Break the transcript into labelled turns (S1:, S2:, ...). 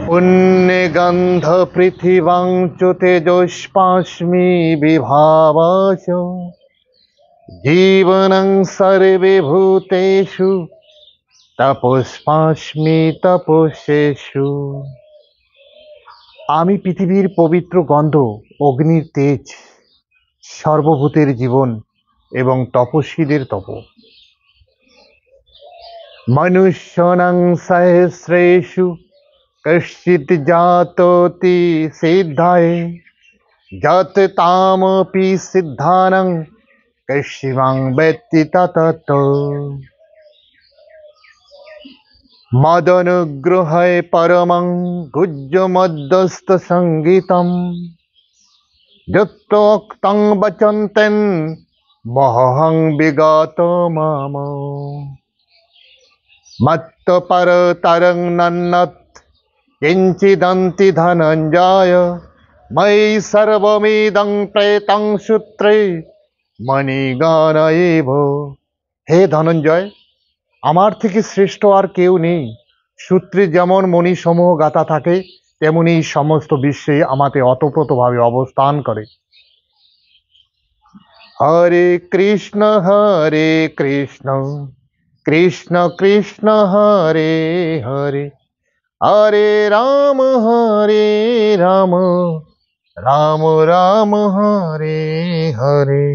S1: पुण्य गंध पृथिवां च तेजस्पास्मि विभावश जीवनं सर्वे भूतेषु तपस्पास्मि तपस्येषु। আমি পৃথিবীর পবিত্র গন্ধ, অগ্নির তেজ, সর্বভূতের জীবন এবং তপস্বীদের তপ। মনুষ্যানাং সহস্রেষু কশ্চিৎ জাতোতি সিদ্ধায় যত তামপি সিদ্ধানাং কশ্চিমাং বেত্তি তততো। মদনুগ্রহে পরমং গুহ্যমধ্যস্থ সঙ্গীতম যত্তক্তং বচন্তেন মহহং বিগত মাম। মত্ত পরতরং নন্নত কিঞ্চিদন্তি ধনঞ্জয় ময়ি সর্বমিদং প্রেতং সূত্রে মণিগণ এব। হে ধনঞ্জয়, আমার থেকে শ্রেষ্ঠ আর কেউ নেই। সূত্রে যেমন মণিসমূহ গাথা থাকে, তেমনি সমস্ত বিশ্বে আমাতে অতপ্রতভাবে অবস্থান করে। হরে কৃষ্ণ কৃষ্ণ কৃষ্ণ হরে হরে, হরে রাম রাম রাম রাম হরে হরে।